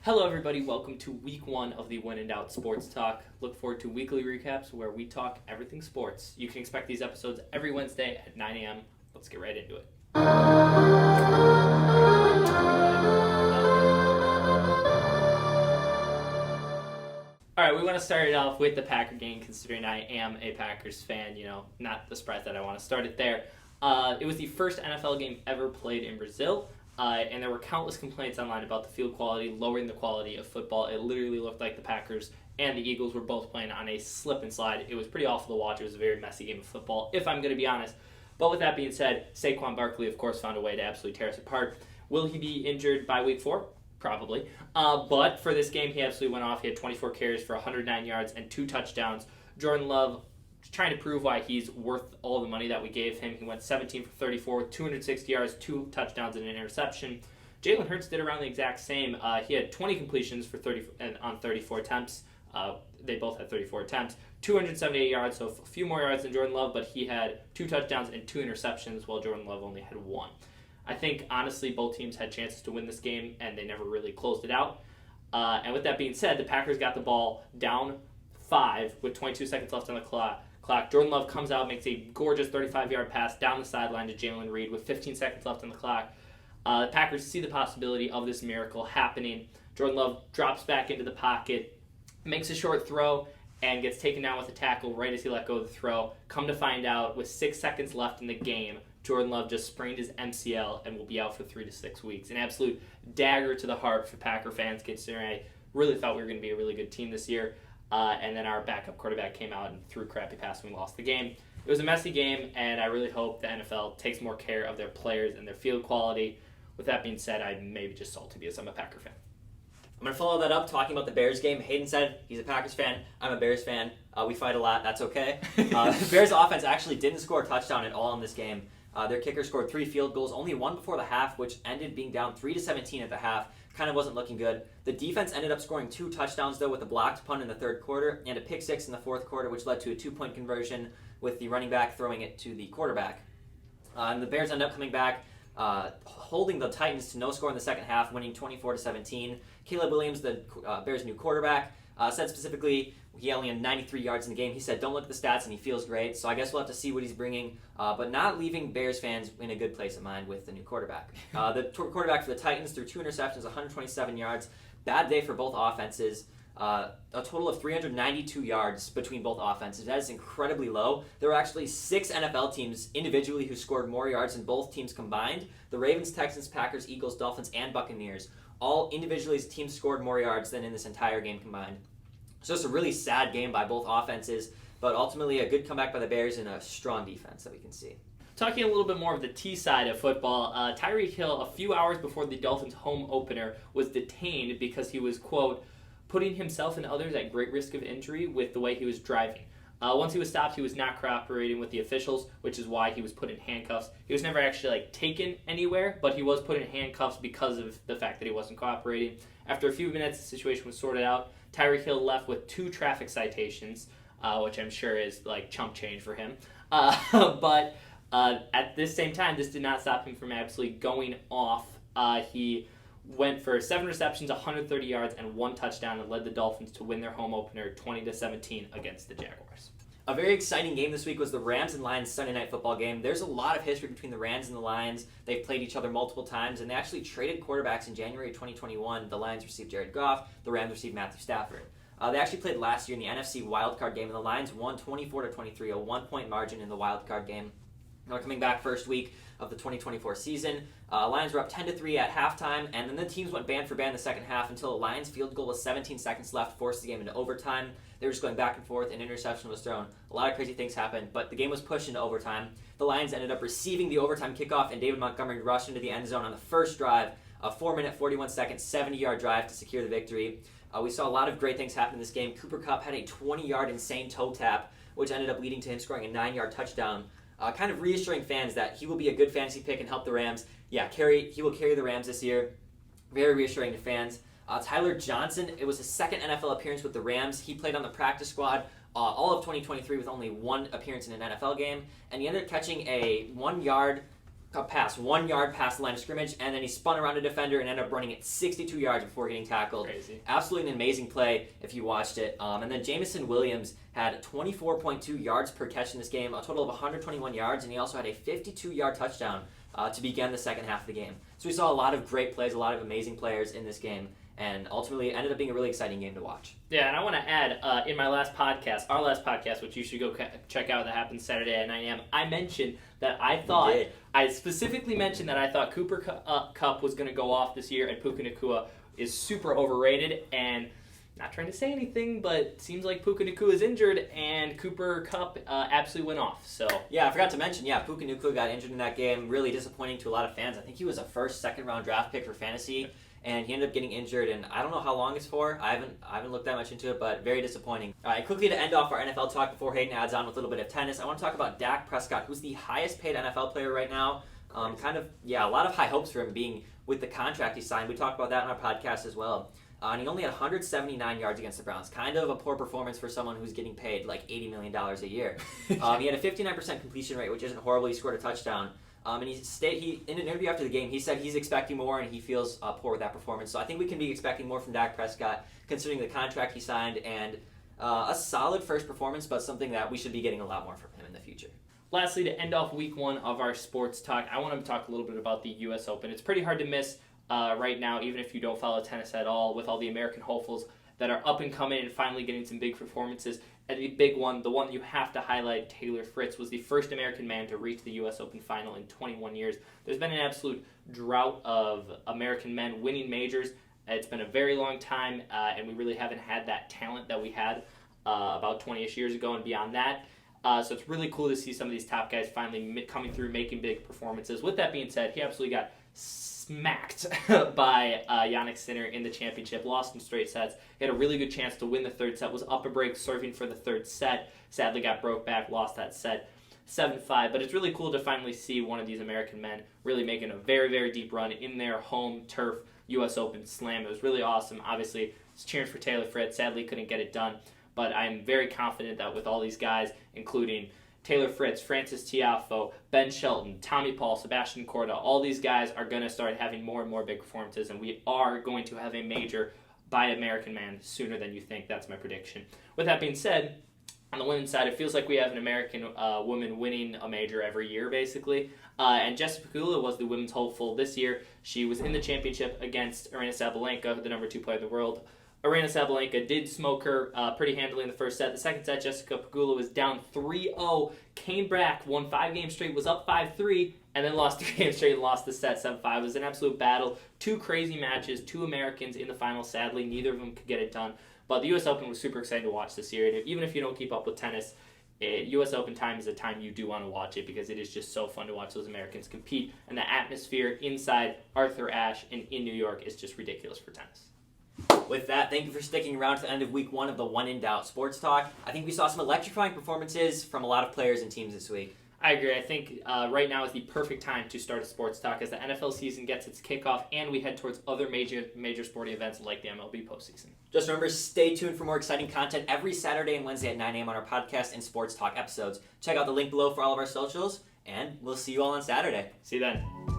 Hello, everybody. Welcome to week one of the When in Doubt Sports Talk. Look forward to weekly recaps where we talk everything sports. You can expect these episodes every Wednesday at 9 a.m. Let's get right into it. All right, we want to start it off with the Packer game, considering I am a Packers fan. Not the surprise that I want to start it there. It was the first NFL game ever played in Brazil. And there were countless complaints online about the field quality, lowering the quality of football. It literally looked like the Packers and the Eagles were both playing on a slip and slide. It was pretty awful to watch. It was a very messy game of football, if I'm going to be honest. But with that being said, Saquon Barkley, of course, found a way to absolutely tear us apart. Will he be injured by week 4? Probably. But for this game, he absolutely went off. He had 24 carries for 109 yards and 2 touchdowns. Jordan Love, trying to prove why he's worth all the money that we gave him. He went 17 for 34 with 260 yards, 2 touchdowns, and an interception. Jalen Hurts did around the exact same. He had 20 completions for 30 on 34 attempts. They both had 34 attempts. 278 yards, so a few more yards than Jordan Love, but he had 2 touchdowns and 2 interceptions, while Jordan Love only had 1. I think, honestly, both teams had chances to win this game, and they never really closed it out. And with that being said, the Packers got the ball down 5 with 22 seconds left on the clock. Jordan Love comes out, makes a gorgeous 35-yard pass down the sideline to Jalen Reed with 15 seconds left on the clock. The Packers see the possibility of this miracle happening. Jordan Love drops back into the pocket, makes a short throw, and gets taken down with a tackle right as he let go of the throw. Come to find out, with 6 seconds left in the game, Jordan Love just sprained his MCL and will be out for 3 to 6 weeks. An absolute dagger to the heart for Packer fans, considering I really thought we were going to be a really good team this year. And then our backup quarterback came out and threw a crappy pass and we lost the game. It was a messy game, and I really hope the NFL takes more care of their players and their field quality. With that being said, I may be just salty because I'm a Packer fan. I'm going to follow that up talking about the Bears game. Hayden said he's a Packers fan. I'm a Bears fan. We fight a lot. That's okay. The Bears offense actually didn't score a touchdown at all in this game. Their kicker scored 3 field goals, only 1 before the half, which ended being down 3-17 at the half. Kind of wasn't looking good. The defense ended up scoring 2 touchdowns, though, with a blocked punt in the third quarter and a pick 6 in the fourth quarter, which led to a 2-point conversion with the running back throwing it to the quarterback. And the Bears ended up coming back, holding the Titans to no score in the second half, winning 24-17. Caleb Williams, the Bears' new quarterback, said specifically he only had 93 yards in the game. He said, don't look at the stats, and he feels great. So I guess we'll have to see what he's bringing, but not leaving Bears fans in a good place of mind with the new quarterback. The quarterback for the Titans threw 2 interceptions, 127 yards. Bad day for both offenses. A total of 392 yards between both offenses. That is incredibly low. There were actually 6 NFL teams individually who scored more yards than both teams combined. The Ravens, Texans, Packers, Eagles, Dolphins, and Buccaneers. All individually, teams scored more yards than in this entire game combined. So it's a really sad game by both offenses, but ultimately a good comeback by the Bears and a strong defense that we can see. Talking a little bit more of the T side of football, Tyreek Hill, a few hours before the Dolphins' home opener, was detained because he was, quote, putting himself and others at great risk of injury with the way he was driving. Once he was stopped, he was not cooperating with the officials, which is why he was put in handcuffs. He was never actually taken anywhere, but he was put in handcuffs because of the fact that he wasn't cooperating. After a few minutes, the situation was sorted out. Tyreek Hill left with 2 traffic citations, which I'm sure is chump change for him. But at this same time, this did not stop him from absolutely going off. He went for 7 receptions, 130 yards, and 1 touchdown, and led the Dolphins to win their home opener 20-17 against the Jaguars. A very exciting game this week was the Rams and Lions Sunday Night Football game. There's a lot of history between the Rams and the Lions. They've played each other multiple times, and they actually traded quarterbacks in January 2021. The Lions received Jared Goff. The Rams received Matthew Stafford. They actually played last year in the NFC wildcard game, and the Lions won 24-23, a 1-point margin in the wildcard game. They're coming back first week of the 2024 season. Lions were up 10-3 at halftime, and then the teams went band for band the second half until a Lions field goal with 17 seconds left forced the game into overtime. They were just going back and forth, an interception was thrown. A lot of crazy things happened, but the game was pushed into overtime. The Lions ended up receiving the overtime kickoff, and David Montgomery rushed into the end zone on the first drive, a 4-minute, 41-second, 70-yard drive to secure the victory. We saw a lot of great things happen in this game. Cooper Kupp had a 20-yard insane toe tap, which ended up leading to him scoring a 9-yard touchdown. Kind of reassuring fans that he will be a good fantasy pick and help the Rams. He will carry the Rams this year. Very reassuring to fans. Tyler Johnson, it was his second NFL appearance with the Rams. He played on the practice squad all of 2023 with only 1 appearance in an NFL game, and he ended up catching a 1-yard got past 1 yard past the line of scrimmage, and then he spun around a defender and ended up running it 62 yards before getting tackled. Crazy. Absolutely an amazing play if you watched it. And then Jamison Williams had 24.2 yards per catch in this game, a total of 121 yards, and he also had a 52-yard touchdown to begin the second half of the game. So we saw a lot of great plays, a lot of amazing players in this game, and ultimately it ended up being a really exciting game to watch. Yeah, and I want to add, in my last podcast, our last podcast, which you should go check out, that happens Saturday at 9 a.m., I mentioned that I specifically mentioned that I thought Cooper Kupp was going to go off this year, and Puka Nacua is super overrated, and not trying to say anything, but it seems like Puka Nacua is injured, and Cooper Kupp absolutely went off. So yeah, I forgot to mention, Puka Nacua got injured in that game. Really disappointing to a lot of fans. I think he was a first, second round draft pick for fantasy, and he ended up getting injured, and I don't know how long it's for. I haven't looked that much into it, but very disappointing. All right, quickly to end off our NFL talk before Hayden adds on with a little bit of tennis, I want to talk about Dak Prescott, who's the highest paid NFL player right now. A lot of high hopes for him being with the contract he signed. We talked about that in our podcast as well. And he only had 179 yards against the Browns. Kind of a poor performance for someone who's getting paid like $80 million a year. He had a 59% completion rate, which isn't horrible. He scored a touchdown. And he in an interview after the game, he said he's expecting more and he feels poor with that performance. So I think we can be expecting more from Dak Prescott, considering the contract he signed and a solid first performance, but something that we should be getting a lot more from him in the future. lastly, to end off week one of our sports talk, I want to talk a little bit about the U.S. Open. It's pretty hard to miss right now, even if you don't follow tennis at all, with all the American hopefuls that are up and coming and finally getting some big performances. And the big one, the one you have to highlight, Taylor Fritz, was the first American man to reach the U.S. Open final in 21 years. There's been an absolute drought of American men winning majors. It's been a very long time, and we really haven't had that talent that we had about 20-ish years ago and beyond that. So it's really cool to see some of these top guys finally coming through, making big performances. With that being said, he absolutely got smacked by Jannik Sinner in the championship, lost in straight sets. He had a really good chance to win the third set, was up a break serving for the third set, sadly got broke back, lost that set 7-5. But it's really cool to finally see one of these American men really making a very, very deep run in their home turf U.S. Open slam. It was really awesome. Obviously, it's cheering for Taylor Fritz. Sadly, couldn't get it done. But I'm very confident that with all these guys, including Taylor Fritz, Francis Tiafoe, Ben Shelton, Tommy Paul, Sebastian Corda, all these guys are going to start having more and more big performances, and we are going to have a major by American man sooner than you think. That's my prediction. With that being said, on the women's side, it feels like we have an American woman winning a major every year, basically. And Jessica Pegula was the women's hopeful this year. She was in the championship against Aryna Sabalenka, the number 2 player in the world. Aryna Sabalenka did smoke her pretty handily in the first set. The second set, Jessica Pegula was down 3-0, came back, won 5 games straight, was up 5-3, and then lost 3 games straight and lost the set 7-5. It was an absolute battle. 2 crazy matches, 2 Americans in the final. Sadly, neither of them could get it done. But the U.S. Open was super exciting to watch this year. And even if you don't keep up with tennis, U.S. Open time is a time you do want to watch it because it is just so fun to watch those Americans compete. And the atmosphere inside Arthur Ashe and in New York is just ridiculous for tennis. With that, thank you for sticking around to the end of week 1 of the One in Doubt Sports Talk. I think we saw some electrifying performances from a lot of players and teams this week. I agree. I think right now is the perfect time to start a sports talk as the NFL season gets its kickoff and we head towards other major sporting events like the MLB postseason. Just remember, stay tuned for more exciting content every Saturday and Wednesday at 9 a.m. on our podcast and sports talk episodes. Check out the link below for all of our socials, and we'll see you all on Saturday. See you then.